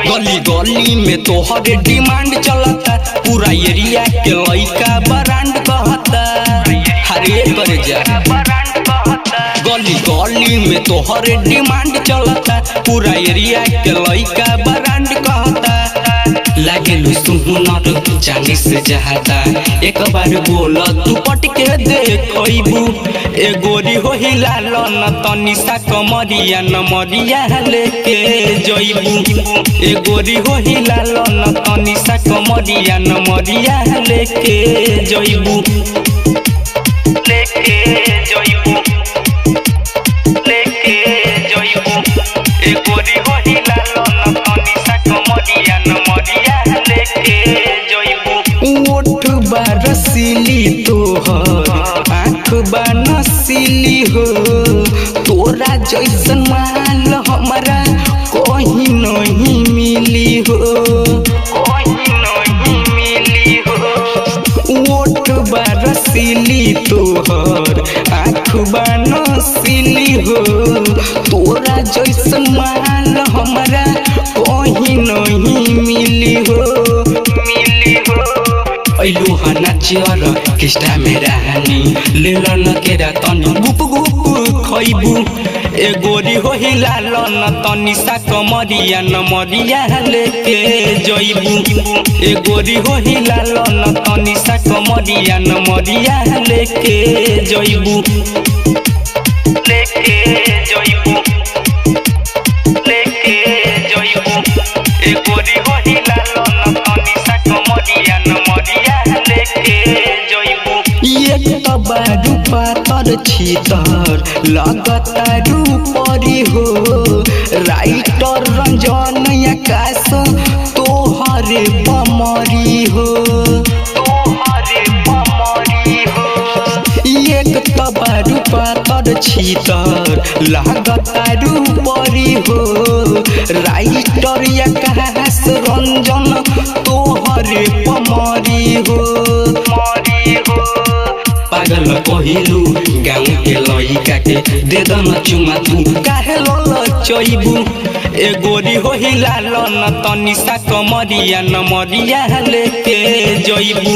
गली गली में तोहरे डिमांड चलता, पूरा एरिया के लइका ब्रांड कहता। हरे कर जा गली गली में तोहरे डिमांड चलता, पूरा एरिया के लइका ब्रांड कहता। लागेलू सुनर जाने से जहाता, एक बार बोल तू पटके देखबू। ए गोरी हो हिलाल न तनी सा कमरिया नमरिया लेके जइबू। ए गोरी हो हिलाल न तनी सा कमरिया नमरिया लेके जइबू। लेके जइबू, लेके जइबू। ए गोरी हो हिलाल न तनी सा कमरिया नमरिया लेके जइबू। ओठ बारसिली तोहर आँख बा नसीली हो, तोरा जैसन माल हमारा कहीं नहीं मिली हो, कहीं नहीं मिली हो। ओठ बारसिली तोहर आँख बा नसीली हो, तोरा जैसन माल हमारा कहीं नहीं मिली हो, मिली हो। ऐलू हना चियर किस्टा में रानी ले न केरा तनी गुप गुप खइबू। ए गोरी हो हिलाल न तनी सा कमरिया नमरिया लेके जइबू। ए गोरी हो हिलाल न तनी सा कमरिया नमरिया लेके जइबू। लेके जइबू, लेके जइबू। ए गोरी हो हिलाल न तनी सा कमरिया नमरिया लेके जइबू। एक तो बारू पातर छीतर लगता रूपरी हो, राइटर रंजन आकाश तोहरे बमरी हो, तोहरे बमरी हो। एक तो बारू पातर छीतर लगता रूपरी हो, राइटर आकाश रंजन तोहरे बमरी हो, मरी हो। पागल कहिलू गाँव के लइका के दे दन चुमा तू काहे लचइबू। ए गोरी हो हिलाल न तनी सा कमरिया नमरिया लेके जइबू।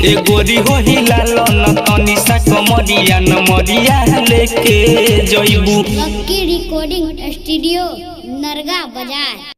ए गोरी हो हिलाल न तनी सा कमरिया नमरिया लेके जइबू। लक्की रिकॉर्डिंग स्टूडियो नरगा बाजार।